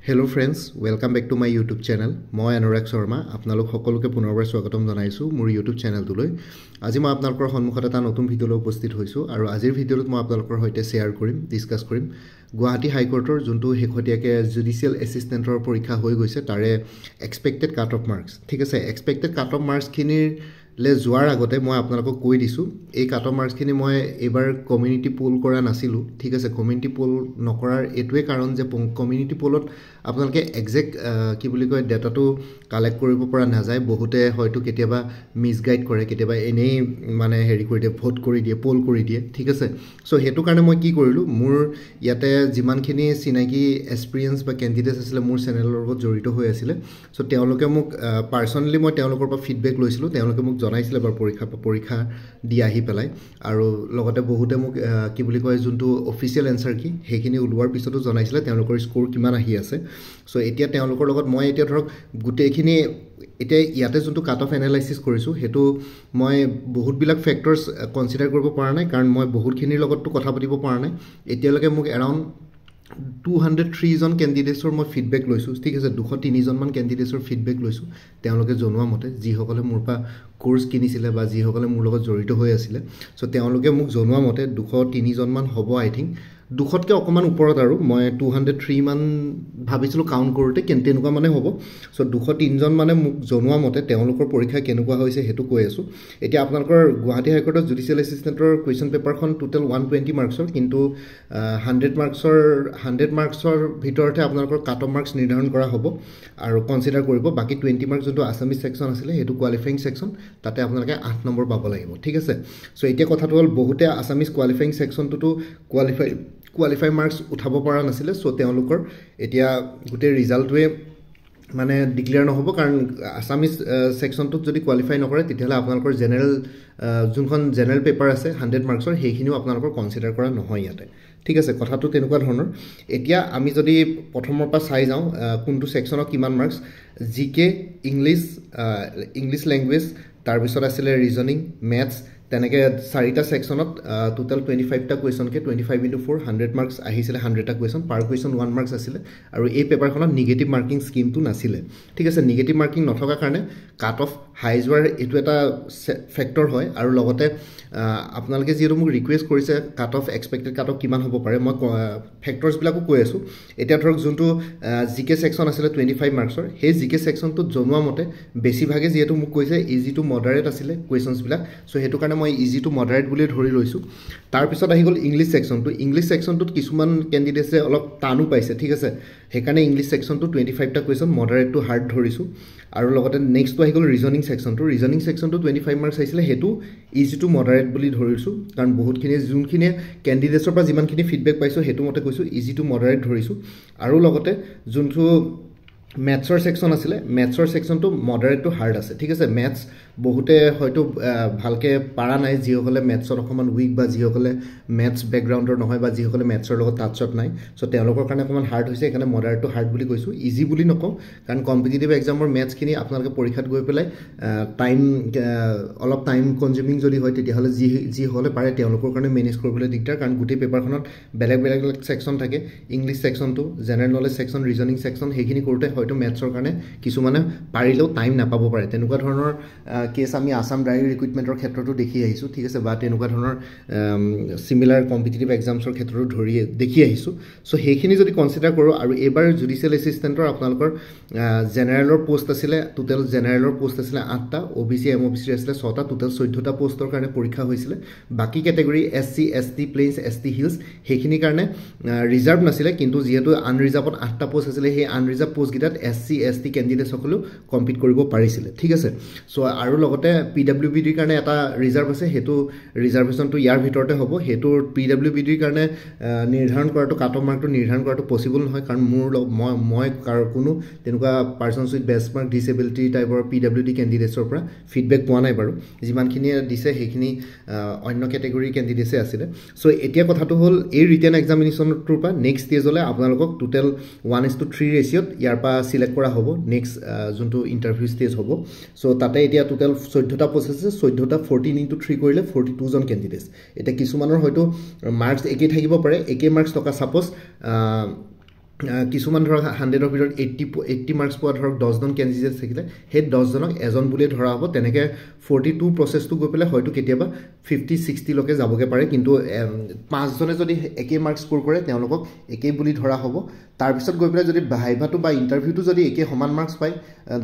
Hello friends, welcome back to my YouTube channel. মই অনুৰাগ শৰ্মা আপোনালোক সকলোকে পুনৰবাৰ স্বাগতম জনাইছো মোৰ YouTube চেনেলটোলৈ। আজি মই আপোনালোকৰ সন্মুখত এটা নতুন ভিডিঅ' লৈ উপস্থিত হৈছো আৰু আজিৰ ভিডিঅ'ত মই আপোনালোকৰ সৈতে শেয়াৰ কৰিম, ডিসকাস কৰিম গুৱাহাটী হাইকোৰ্টৰ যোনটো হেখতিয়াকে জুডিশিয়েল এসিস্টেন্টৰ পৰীক্ষা হৈ গৈছে তাৰে এক্সপেক্টেড কাট অফ মাৰ্কস। ঠিক আছে, এক্সপেক্টেড কাট অফ মাৰ্কস খিনিৰ ले जोৱাৰ আগতে মই আপোনালোকক কৈ দিছো এই কাট অফ মাৰ্কস খিনি মই এবাৰ কমিউনিটি পোল কৰা নাছিলো। ঠিক আছে, কমিউনিটি পোল নকৰাৰ এটোৱে কাৰণ যে কমিউনিটি পোলত আপোনালোকে এক্সাক্ট কি বুলি কয় ডাটাটো কালেক্ট কৰিব পৰা নাযায়। বহুতে হয়তো কেতিয়াবা মিসগাইড কৰে, কেতিয়াবা এনেই মানে হেৰি কৰি দিয়ে, ভোট কৰি দিয়ে, পোল কৰি দিয়ে। ঠিক আছে, সো হেতু কাৰণে মই কি কৰিলো, মোৰ ইয়াতে যিমানখিনি চিনাকি এক্সপেৰিয়েন্স বা ক্যান্ডিডেট আছিল মোৰ চেনেলৰ লগত জড়িত হৈ আছিল, সো তেওঁলোকে মোক পাৰ্সোনালি মই তেওঁলোকৰ পৰা ফিডবেক লৈছিলো। তেওঁলোকে মোক জনাইছিলে বাৰ পৰীক্ষা দি আহি পেলাই আৰু লগতে বহুতে মোক কি বুলি কয় যোনটো অফিচিয়েল এনসাৰ কি হেখিনি উলোৱাৰ পিছতো জনাইছিলে তেওঁলোকৰ স্কোৰ কিমান আহি আছে। সো এতিয়া তেওঁলোকৰ লগত মই এতিয়া ধৰক গুটেখিনি এতিয়া ইয়াতে যোনটো কাট অফ এনালাইসিস কৰিছো হেতু মই বহুতবিলাক ফ্যাক্টৰস কনসিডাৰ কৰিব পৰা নাই, কাৰণ মই বহুতখিনিৰ লগতটো কথা পাতিব পৰা নাই। এতিয়ালৈকে মোক এৰাউণ্ড 203 জন ক্যান্ডিডেটছৰ মই ফিডবেক লৈছো। ঠিক আছে, 203 জন মান ক্যান্ডিডেটছৰ ফিডবেক লৈছো তেওঁলোকে জনোৱা মতে, যিসকলে মোৰ পৰা কোৰ্স কিনিছিলে বা যিসকলে মোৰ লগত জড়িত হৈ আছিল। সো তেওঁলোকে মোক জনোৱা মতে 203 জন মান হ'ব আই থিংক, 200তকৈ অকমান ওপৰত আৰু মই 203 মান ভাবিছিলো কাউন্ট কৰোতে কিন্তু তেনেকুৱা মানে হ'ব। সো 203 জন মানে মোক জনোৱা মতে তেওঁলোকৰ পৰীক্ষা কেনেকুৱা হৈছে হেতু কৈ আছো। এতিয়া আপোনালোকৰ গুৱাহাটী হাইকোৰ্টৰ জুডিশিয়েল এসিস্টেন্টৰ কোৱেশ্চন পেপাৰখন টোটাল 120 মাৰ্কছৰ, কিন্তু 100 মাৰ্কছৰ ভিতৰতে আপোনালোকৰ কাট অফ মাৰ্কস নিৰ্ধাৰণ কৰা হ'ব আৰু কনসিডাৰ কৰিব। বাকি 20 মাৰ্কস যোনটো আসামিজ সেকশন আছিল হেতু কোৱালিফাইং সেকশন, তাতে আপোনালোকে 8 নম্বৰ পাব লাগিব। ঠিক আছে, সো এতিয়া কথাটো হ'ল বহুতে আসামিজ কোৱালিফাইং সেকশনটো কোৱালিফাই মাৰ্কস উঠাব পৰা নাছিলে। সো তেওঁলোকৰ এতিয়া গুটে ৰিজাল্টটোৱে মানে ডিক্লেয়াৰ নহব, কাৰণ আসামিজ সেকশনটোত যদি কোৱালিফাই নকৰে তেতিয়াহলে আপোনালোকৰ জেনাৰেল যোনখন জেনাৰেল পেপাৰ আছে 100 মাৰ্কছৰ সেইখিনিও আপোনালোকৰ কনসিডাৰ কৰা নহয় ইয়াতে। ঠিক আছে, কথাটো তেনেকুৱা ধৰণৰ। এতিয়া আমি যদি প্ৰথমৰ পৰা চাই যাওঁ কোনটো সেকশনত কিমান মাৰ্কস, জিকে, ইংলিশ ল্যাঙ্গুৱেজ, তাৰ পিছত আছিল ৰিজনিং, ম্যাথছ, তেনেকে চাৰিটা সেকশনত টোটাল 25টা কোৱেশ্চনকে 25 * 4 100 মাৰ্কস আহিছিল। 100টা কোৱেশ্চন, পাৰ কোৱেশ্চন 1 মাৰ্কস আছিল আৰু এই পেপাৰখনত নিগেটিভ মাৰ্কিং স্কিমটো নাছিল। ঠিক আছে, নিগেটিভ মাৰ্কিং নথকা কাৰণে কাট অফ হাই যোৱাৰ এটো এটা ফ্যাক্টৰ হয়। আৰু লগতে আপোনালোকে যেটো মোক ৰিকুৱেষ্ট কৰিছে cut off expected cut off কিমান হ'ব পাৰে, মই ফ্যাক্টৰস বিলাকো কৈ আছো। এতিয়া ধৰক যোনটো জিকে সেকশন আছিল 25 মাৰ্কছৰ, সেই জিকে সেকশনটো জনোৱা মতে বেছিভাগে যেটো মোক কৈছে ইজি টু মডাৰেট আছিল কোৱেশ্চনস বিলাক। সো হেতু কাৰণে মই ইজি টু মডাৰেট বুলি ধৰি লৈছো। তাৰ পিছত আহি গল ইংলিশ সেকশনটোত কিছুমান ক্যান্ডিডেটছে অলপ টানো পাইছে। ঠিক আছে, হেকাৰণে ইংলিশ সেকশনটো 25টা কোৱেশ্চন মডাৰেট টু হাৰ্ড ধৰিছো। আৰু লগতে নেক্সটটো আহি গল ৰিজনিং সেকশনটো 25 মাৰ্কস আহিছিল, হেতু ইজি টু মডাৰেট বুলি ধৰিছো, কাৰণ বহুতখিনি যোনখিনি ক্যান্ডিডেটছৰ পৰা যিমানখিনি ফিডবেক পাইছো হেতু মতে কৈছো ইজি টু মডাৰেট ধৰিছো। আৰু লগতে যোনটো ম্যাথছৰ সেকশন আছিল, ম্যাথছৰ সেকশনটো মডাৰেট টু হাৰ্ড আছে। ঠিক আছে, ম্যাথছ বহুতে হয়তো ভালকে পাৰা নাই, যিসকলে ম্যাথছৰ অকমান উইক বা যিসকলে ম্যাথছ ব্যাকগ্ৰাউণ্ডৰ নহয় বা যিসকলে ম্যাথছৰ লগত টাচত নাই, সো তেওঁলোকৰ কাৰণে অকমান হাৰ্ড হৈছে, এখানে মডাৰেট টু হাৰ্ড বুলি কৈছো। ইজি বুলি নকওঁ, কাৰণ কম্পিটিটিভ এক্সামৰ ম্যাথছখিনি আপোনালোকে পৰীক্ষাত গৈ পেলাই অলপ টাইম কনজিউমিং যদি হয় তেতিয়াহলে যিসকলে পাৰে তেওঁলোকৰ কাৰণে মেনেজ কৰিবলৈ দিগদাৰ, কাৰণ গোটেই পেপাৰখনত বেলেগ বেলেগ সেকশন থাকে। ইংলিশ সেকশনটো, general knowledge section, reasoning section, সেইখিনি কৰোতে হয়তো ম্যাথছৰ কাৰণে কিছুমানে পাৰিলেও টাইম নাপাব পাৰে। তেনেকুৱা ধৰণৰ কেছ আমি আসাম ডাইৰী ৰিক্ৰুটমেন্টৰ ক্ষেত্ৰতো দেখি আহিছো। ঠিক আছে, বা তেনেকুৱা ধৰণৰ সিমিলাৰ কম্পিটিটিভ এক্সামছৰ ক্ষেত্ৰতো দেখি আহিছো। সো সেইখিনি যদি কনসিডাৰ কৰো, আৰু এবাৰ জুডিশিয়েল এসিস্টেন্টৰ আপোনালোকৰ জেনাৰেলৰ পোষ্ট আছিল, টোটাল জেনাৰেলৰ পোষ্ট আছিল 8টা, ওবিসি এমওবিসি আছিল 6টা, টোটাল 14টা পোষ্টৰ কাৰণে পৰীক্ষা হৈছিল। বাকি category SC, ST, plains, ST hills সেইখিনিৰ কাৰণে ৰিজাৰ্ভ নাছিল, কিন্তু যেহেতু আনৰিজাৰ্ভত 8টা পোষ্ট আছিল, সেই আনৰিজাৰ্ভ পোষ্ট গিটাত এসসি, এসটি ক্যান্ডিডেট সকলেও কম্পিট কৰিব পাৰিছিল। ঠিক আছে, সো আৰু লগতে পিডব্লিউবিডিৰ কাৰণে এটা ৰিজাৰ্ভ আছে, হেতু ৰিজাৰ্ভেশনটো ইয়াৰ ভিতৰতে হ'ব। হেতু পিডব্লিউবিডিৰ কাৰণে নিৰ্ধাৰণ কৰাটো কাট অফ মাৰ্কটো নিৰ্ধাৰণ কৰাটো পসিবল নহয়, কাৰণ মই কোনো তেনেকুৱা পাৰ্সনছ উইথ বেঞ্চমাৰ্ক ডিসেবিলিটি টাইপৰ পিডব্লিউডি ক্যান্ডিডেটছৰ পৰা ফিডবেক পোৱা নাই বাৰু। যিমানখিনি দিছে সেইখিনি অন্য ক্যাটেগৰীৰ ক্যান্ডিডেটছে আছিল। সো এতিয়া কথাটো হ'ল এই ৰিটেন এক্সামিনেশ্যনটোৰ পৰা নেক্সট ষ্টেজলৈ আপোনালোকক টোটাল 1:3 ৰেচিঅ'ত ইয়াৰ পৰা সিলেক্ট কৰা হ'ব নেক্সট যোনটো ইন্টাৰভিউ ষ্টেজ হ'ব। সো তাতে এতিয়া টোটাল 14টা পোষ্ট আছে, 14টা 14 * 3 কৰিলে 42 জন ক্যান্ডিডেটছ। এটা কিছুমানৰ হয়তো মাৰ্কস একে থাকিব পাৰে, একে মাৰ্কস থকা সাপোজ কিছুমান ধৰক 100ৰ ভিতৰত 80 মাৰ্কছ পোৱা ধৰক 10জন কেণ্ডিডেট থাকিলে সেই 10জনক এজন বুলিয়ে ধৰা হ'ব তেনেকৈ 42 প্ৰচেছটো গৈ পেলাই হয়তো কেতিয়াবা 50-60 লৈকে যাবগৈ পাৰে কিন্তু 5জনে যদি একেই মাৰ্কছ স্ক'ৰ কৰে তেওঁলোকক একেই বুলি ধৰা হ'ব তাৰপিছত গৈ পেলাই যদি ভাইভাটো বা ইণ্টাৰভিউটো যদি একে সমান মাৰ্কছ পায়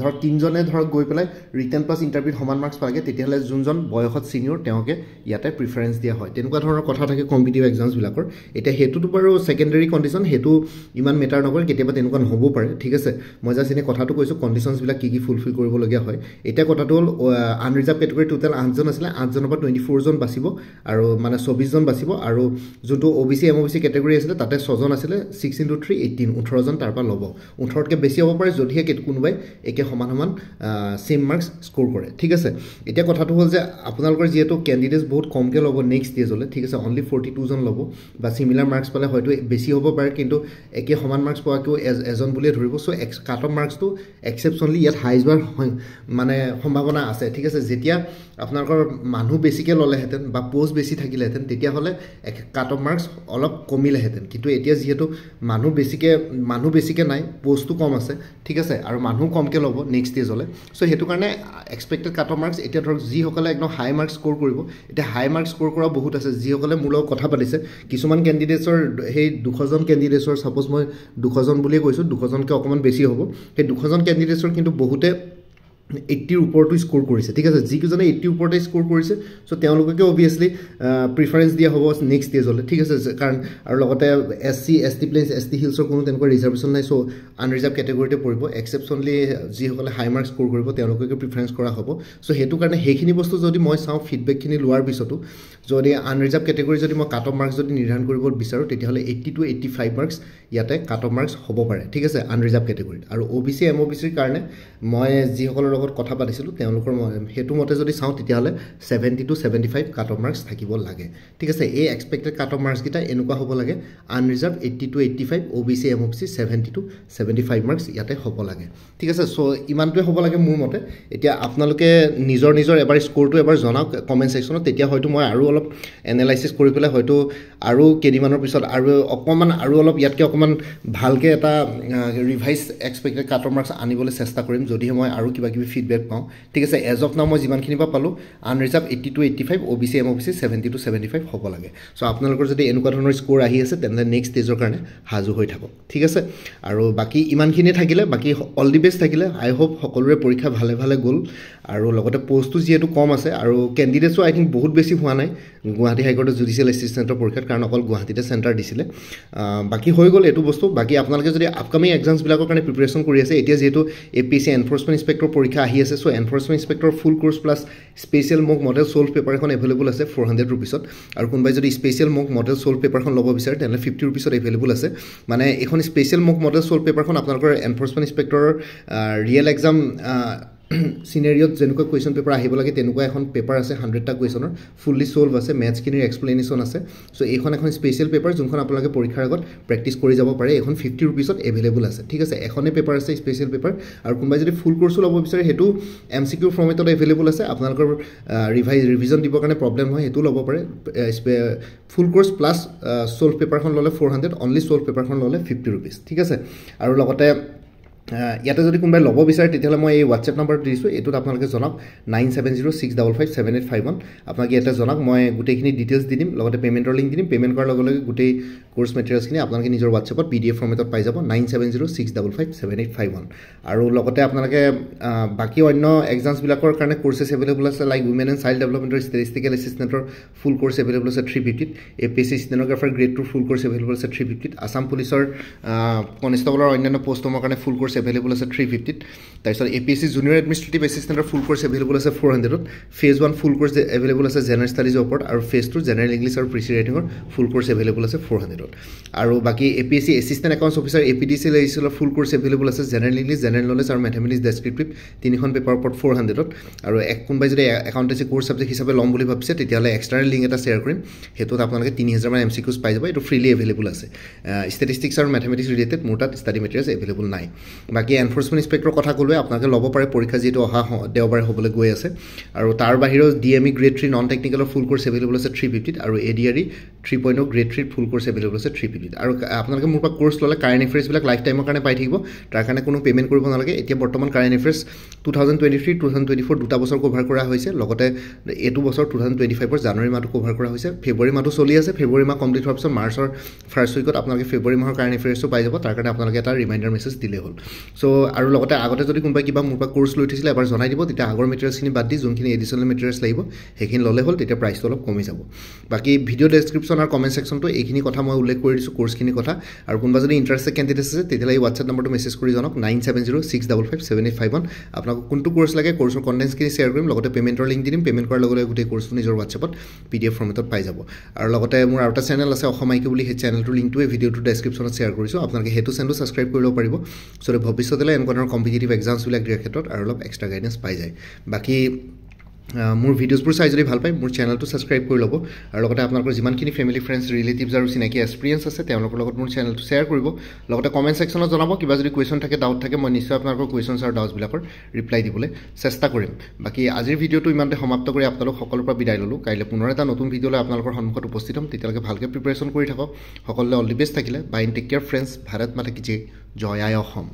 ধৰক 3জনে ধৰক গৈ পেলাই ৰিটেন প্লাছ ইণ্টাৰভিউত সমান মাৰ্কছ পালেগে তেতিয়াহ'লে যোনজন বয়সত ছিনিয়ৰ তেওঁকে ইয়াতে প্ৰিফাৰেঞ্চ দিয়া হয় তেনেকুৱা ধৰণৰ কথা থাকে কম্পিটিটিভ এক্সামছবিলাকৰ এতিয়া সেইটোতো বাৰু ছেকেণ্ডেৰী কণ্ডিশ্যন সেইটো ইমান মেটাৰ নকৰে কেতিয়াবা তেনেকুৱা নহ'বও পাৰে ঠিক আছে মই জাষ্ট এনে কথাটো কৈছোঁ কণ্ডিশ্যনছবিলাক কি ফুলফিল কৰিবলগীয়া হয় এতিয়া কথাটো হ'ল আনৰিজাৰ্ভ কেটেগৰী টোটেল 8জন আছিলে 8জনৰ পৰা 24জন বাচিব আৰু মানে 24জন বাচিব আৰু যোনটো OBC MOBC কেটেগৰী আছিলে তাতে 6জন আছিলে 6 × 3 18 18জন তাৰ পৰা ল'ব 18তকৈ বেছি হ'ব পাৰে যদিহে কোনোবাই একে সমান ছেম মাৰ্কছ স্ক'ৰ কৰে ঠিক আছে এতিয়া কথাটো হ'ল যে আপোনালোকৰ যিহেতু কেণ্ডিডেটছ বহুত কমকৈ ল'ব নেক্সট ষ্টেজলৈ ঠিক আছে অনলি 42জন ল'ব বা চিমিলাৰ মাৰ্কছ পালে হয়তো বেছি হ'ব পাৰে কিন্তু একে সমান মাৰ্কছ পোৱাকৈও এজন বুলিয়ে ধৰিব চ' কাট অফ মাৰ্কছটো এক্সেপশ্যনলি ইয়াত হাই যোৱাৰ মানে সম্ভাৱনা আছে ঠিক আছে যেতিয়া আপোনালোকৰ মানুহ বেছিকৈ ল'লেহেঁতেন বা পোষ্ট বেছি থাকিলেহেঁতেন তেতিয়াহ'লে কাট অফ মাৰ্কছ অলপ কমিলেহেঁতেন কিন্তু এতিয়া যিহেতু মানুহ বেছিকৈ নাই পোষ্টটো কম আছে ঠিক আছে আৰু মানুহ কমকৈ ল'ব নেক্সট ষ্টেজলৈ চ' সেইটো কাৰণে এক্সপেক্টেড কাট অফ মাৰ্কছ এতিয়া ধৰক যিসকলে একদম হাই মাৰ্কছ স্ক'ৰ কৰিব এতিয়া হাই মাৰ্কছ স্ক'ৰ কৰা বহুত আছে যিসকলে মোৰ লগত কথা পাতিছে কিছুমান কেণ্ডিডেটছৰ সেই 200জন কেণ্ডিডেটছৰ ছাপ'জ মই 200জন বুলিয়ে কৈছোঁ 200জনকৈ অকণমান বেছি হ'ব সেই 200জন কেণ্ডিডেটছৰ কিন্তু বহুতে 80ৰ ওপৰতো স্ক'ৰ কৰিছে ঠিক আছে যিকেইজনে 80ৰ ওপৰতে স্ক'ৰ কৰিছে চ' তেওঁলোককে অভিয়াছলি প্ৰিফাৰেঞ্চ দিয়া হ'ব নেক্সট ষ্টেজলৈ ঠিক আছে কাৰণ আৰু লগতে SC ST প্লেইনছ ST হিলছৰ কোনো তেনেকুৱা ৰিজাৰ্ভেশ্যন নাই চ' আনৰিজাৰ্ভ কেটেগৰীতে পৰিব এক্সেপশ্যনলি যিসকলে হাই মাৰ্কছ স্ক'ৰ কৰিব তেওঁলোককে প্ৰিফাৰেঞ্চ কৰা হ'ব চ' সেইটো কাৰণে সেইখিনি বস্তু যদি মই চাওঁ ফিডবেকখিনি লোৱাৰ পিছতো যদি আনৰিজাৰ্ভ কেটেগৰী যদি মই কাট অফ মাৰ্কছ যদি নিৰ্ধাৰণ কৰিব বিচাৰোঁ তেতিয়াহ'লে 80 to 85 মাৰ্কছ ইয়াতে কাট অফ মাৰ্কছ হ'ব পাৰে ঠিক আছে আনৰিজাৰ্ভ কেটেগৰীত আৰু OBC MOBCৰ কাৰণে মই যিসকলৰ লগত কথা পাতিছিলোঁ তেওঁলোকৰ সেইটো মতে যদি চাওঁ তেতিয়াহ'লে 70 to 75 কাট অফ মাৰ্কছ থাকিব লাগে ঠিক আছে এই এক্সপেক্টেড কাট অফ মাৰ্কছকেইটা এনেকুৱা হ'ব লাগে unreserved 80 to 85 OBC MOBC 70 to 75 marks ইয়াতে হ'ব লাগে ঠিক আছে চ' ইমানটোৱে হ'ব লাগে মোৰ মতে এতিয়া আপোনালোকে নিজৰ এবাৰ স্ক'ৰটো এবাৰ জনাওক কমেণ্ট ছেকশ্যনত তেতিয়া হয়তো মই আৰু অলপ এনালাইচিছ কৰি পেলাই হয়তো আৰু কেইদিনমানৰ পিছত আৰু অকণমান আৰু অলপ ইয়াতকৈ অকণমান ভালকৈ এটা revise expected cut off marks আনিবলৈ চেষ্টা কৰিম যদিহে মই আৰু কিবা কিবি ফিডবেক পাওঁ ঠিক আছে এজ অফ নাও মই যিমানখিনি পৰা পালোঁ unreserved 80 to 85 OBC MOBC 70 to 75 হ'ব লাগে চ' আপোনালোকৰ যদি এনেকুৱা ধৰণৰ স্ক'ৰ আহি আছে তেনেহ'লে নেক্সট ষ্টেজৰ কাৰণে সাজু হৈ থাকক ঠিক আছে আৰু বাকী ইমানখিনি থাকিলে বাকী অল দি বেষ্ট থাকিলে আই হোপ সকলোৰে পৰীক্ষা ভালে গ'ল আৰু লগতে পোষ্টটো যিহেতু কম আছে আৰু কেণ্ডিডেটছো আই থিংক বহুত বেছি হোৱা নাই গুৱাহাটী হাইকোৰ্টৰ জুডিচিয়েল এছিষ্টেণ্টৰ পৰীক্ষাত কাৰণ অকল গুৱাহাটীতে চেণ্টাৰ দিছিলে বাকী হৈ গ'ল এইটো বস্তু বাকী আপোনালোকে যদি আপকামিং এক্সামছবিলাকৰ কাৰণে প্ৰিপেৰেশ্যন কৰি আছে এতিয়া যিহেতু APSC এনফৰ্চমেণ্ট ইনস্পেক্টৰ পৰীক্ষা আহি আছে চ' এনফৰ্চমেণ্ট ইনস্পেক্টৰ ফুল কোৰ্চ প্লাছ স্পেচিয়েল মক মডেল ছল্ভ পেপাৰ এখন এভেইলেবল আছে 400 ৰুপিছত আৰু কোনোবাই যদি স্পেচিয়েল মক মডেল ছল্ভ পেপাৰখন ল'ব বিচাৰে তেনেহ'লে 50 ৰুপিছত এভেইলেবল আছে মানে এইখন স্পেচিয়েল মক মডেল ছল্ভ পেপাৰখন আপোনালোকৰ এনফৰ্চমেণ্ট ইনস্পেক্টৰৰ ৰিয়েল এক্সাম চিনেৰিয়ত যেনেকুৱা কুৱেশ্যন পেপাৰ আহিব লাগে তেনেকুৱা এখন পেপাৰ আছে 100টা কুৱেশ্যনৰ ফুল্লি ছল্ভ আছে মেথছখিনিৰ এক্সপ্লেনেশ্যন আছে চ' এইখন এখন স্পেচিয়েল পেপাৰ যোনখন আপোনালোকে পৰীক্ষাৰ আগত প্ৰেক্টিছ কৰি যাব পাৰে এইখন 50 ৰুপিছত এভেইলেবল আছে ঠিক আছে এখনেই পেপাৰ আছে স্পেচিয়েল পেপাৰ আৰু কোনোবাই যদি ফুল কোৰ্চো ল'ব বিচাৰে সেইটো MCQ ফৰ্মেটত এভেইলেবল আছে আপোনালোকৰ ৰিভিজন দিবৰ কাৰণে প্ৰব্লেম হয় সেইটো ল'ব পাৰে ফুল কোৰ্চ প্লাছ ছল্ভ পেপাৰখন ল'লে 400 অনলি ছল্ভ পেপাৰখন ল'লে 50 ৰুপিজ ঠিক আছে আৰু লগতে ইয়াতে যদি কোনোবাই ল'ব বিচাৰে তেতিয়াহ'লে মই এই হোৱাটছএপ নাম্বাৰটো দিছোঁ এইটোত আপোনালোকে জনাওক 9706557851 আপোনালোকে ইয়াতে জনাওক মই গোটেইখিনি ডিটেইলছ দি দিম লগতে পে'মেণ্টৰ লিংক দি দিম পে'মেণ্ট কৰাৰ লগে লগে গোটেই কোৰ্চ মেটেৰিয়েলছখিনি আপোনালোকে নিজৰ হোৱাটছএপত PDF ফৰ্মেটত পাই যাব 9706557851 আৰু লগতে আপোনালোকে বাকী অন্য এক্সামছবিলাকৰ কাৰণে কোৰ্চেছ এভেইলেবল আছে লাইক উইমেন এণ্ড চাইল্ড ডেভেলপমেণ্টৰ ষ্টেটিষ্টিকেল এছিষ্টেণ্টৰ ফুল কোৰ্চ এভেইলেবল আছে 350 APSC stenographer grade 2 full course available আছে 350 আছাম পুলিচৰ কনষ্টেবলৰ অন্যান্য পষ্টসমূহৰ কাৰণে ফুল কোৰ্চ এভেইলেবল আছে 350 তাৰপিছত APSC junior administrative এছিষ্টেণ্টৰ full course available আছে 400 ফেজ 1 ফুল কোৰ্চ এভেইলেবল আছে জেনেৰেল ষ্টাডিজৰ ওপৰত আৰু ফেজ 2 জেনেৰেল ইংলিছ আৰু প্ৰিচি ৰাইটিঙৰ ফুল কোৰ্চ এভেইলেবল আছে 400 আৰু বাকী APSC assistant accounts officer APDC লেজিছৰ ফুল কোৰ্চ এভেইলেবল আছে জেনেৰেল ইংলিছ জেনেৰেল নলেজ আৰু মেথমেটিক্স ডেছক্ৰিপটিভ তিনিখন পেপাৰৰ ওপৰত 400 আৰু কোনোবাই যদি একাউণ্টেঞ্চি কোৰ্চ ছাবজেক্ট হিচাপে ল'ম বুলি ভাবিছে তেতিয়াহ'লে এক্সটাৰ্নেল লিংক এটা শ্বেয়াৰ কৰিম সেইটোত আপোনালোকে 3000 মান MCQs পাই যাব এইটো ফ্ৰীলি এভেইলেবল আছে ষ্টেটিষ্টিক্স আৰু মেথমেটিক্স ৰিলেটেড মোৰ তাত ষ্টাডি মেটেৰিয়েলছ এভেইলেবল নাই বাকী এনফৰ্চমেণ্ট ইনস্পেক্টৰৰ কথা ক'লোৱে আপোনালোকে ল'ব পাৰে পৰীক্ষা যিহেতু অহা দেওবাৰে হ'বলৈ গৈ আছে আৰু তাৰ বাহিৰেও DME গ্ৰেড 3 নন টেকনিকেলৰ ফুল কোৰ্চ এভেইলেবল আছে 350 আৰু ADRE 3.0 গ্ৰেড 3 ফুল কোৰ্ছ এভেইলেবল আছে 3PPত আৰু আপোনালোকে মোৰ পৰা কোৰ্ছ ল'লে কাৰেণ্ট এফেয়াৰ্ছবিলাক লাইফ টাইমৰ কাৰণে পাই থাকিব তাৰ কাৰণে কোনো পে'মেণ্ট কৰিব নালাগে এতিয়া বৰ্তমান কাৰেণ্ট এফেয়াৰ্ছ 2023 2024 দুটা বছৰ কভাৰ কৰা হৈছে লগতে এইটো বছৰ 2025ৰ জানুৱাৰী মাহটো কভাৰ কৰা হৈছে ফেব্ৰুৱাৰী মাহটো চলি আছে ফেব্ৰুৱাৰী মাহ কমপ্লিট হোৱাৰ পিছত মাৰ্চৰ ফাৰ্ষ্ট উইকত আপোনালোকে ফেব্ৰুৱাৰী মাহৰ কাৰেণ্ট এফেয়াৰ্ছটো পাই যাব তাৰ কাৰণে আপোনালোকে এটা ৰিমাইণ্ডাৰ মেছেজ দিলে হ'ল চ' আৰু লগতে আগতে যদি কোনোবাই কিবা মোৰ পৰা কোৰ্ছ লৈ থৈছিলে এবাৰ জনাই দিব তেতিয়া আগৰ মেটেৰিয়েলছখিনি বাদ দি যোনখিনি এডিশ্যনেল মেটেৰিয়েলছ লাগিব সেইখিনি ল'লে হ'ল তেতিয়া প্ৰাইচটো অলপ কমি যাব বাকী ভিডিঅ' ডেছক্ৰিপশ্যন আৰু কমেণ্ট ছেকশ্যনটো এইখিনি কথা মই উল্লেখ কৰি দিছোঁ কোৰ্ছখিনিৰ কথা আৰু কোনোবা যদি ইণ্টাৰেষ্টেড কেণ্ডিডেট আছে তেতিয়াহ'লে এই হোৱাটছএপ নম্বৰটো মেছেজ কৰি জনাওক 9706557851 আপোনাক কোনটো কোৰ্ছ লাগে কোৰ্ছৰ কণ্টেণ্টছখিনি শ্বেয়াৰ কৰিম লগতে পে'মেণ্টৰ লিংক দি দিম পে'মেণ্ট কৰাৰ লগে লগে গোটেই কোৰ্ছটো নিজৰ হোৱাটছএপত PDF ফৰ্মেটত পাই যাব আৰু লগতে মোৰ আৰু এটা চেনেল আছে অসম আইকিউ বুলি সেই চেনেলটোৰ লিংকটোৱে ভিডিঅ'টোৰ ডেছক্ৰিপশ্যনত শ্বেয়াৰ কৰিছোঁ আপোনালোকে সেইটো চেনেলটো ছাবস্ক্ৰাইব কৰি ল'ব পাৰিব চ' ভৱিষ্যতলৈ এনেকুৱা ধৰণৰ কম্পিটিটিভ এক্সামছবিলাক দিয়াৰ ক্ষেত্ৰত আৰু অলপ এক্সট্ৰা গাইডেঞ্চ পাই যায় বাকী মোৰ ভিডিঅ'ছবোৰ চাই যদি ভাল পায় মোৰ চেনেলটো ছাবস্ক্ৰাইব কৰি ল'ব আৰু লগতে আপোনালোকৰ যিমানখিনি ফেমিলি ফ্ৰেণ্ডছ ৰিলেটিভছ আৰু চিনাকি এক্সপিৰিয়েঞ্চ আছে তেওঁলোকৰ লগত মোৰ চেনেলটো শ্বেয়াৰ কৰিব লগতে কমেণ্ট ছেকশ্যনত জনাব কিবা যদি কুৱেশ্যন থাকে ডাউট থাকে মই নিশ্চয় আপোনালোকৰ কুৱেশ্যনছ আৰু ডাউটছবিলাকৰ ৰিপ্লাই দিবলৈ চেষ্টা কৰিম বাকী আজিৰ ভিডিঅ'টো ইমানতে সমাপ্ত কৰি আপোনালোক সকলোৰ পৰা বিদায় ল'লোঁ কাইলৈ পুনৰ এটা নতুন ভিডিঅ'লৈ আপোনালোকৰ সন্মুখত উপস্থিত হ'ম তেতিয়ালৈকে ভালকৈ প্ৰিপেৰেশ্যন কৰি থাকক সকলোলৈ অল দি বেষ্ট থাকিলে bye take care friends Bharat মাতা কি জয় আই অসম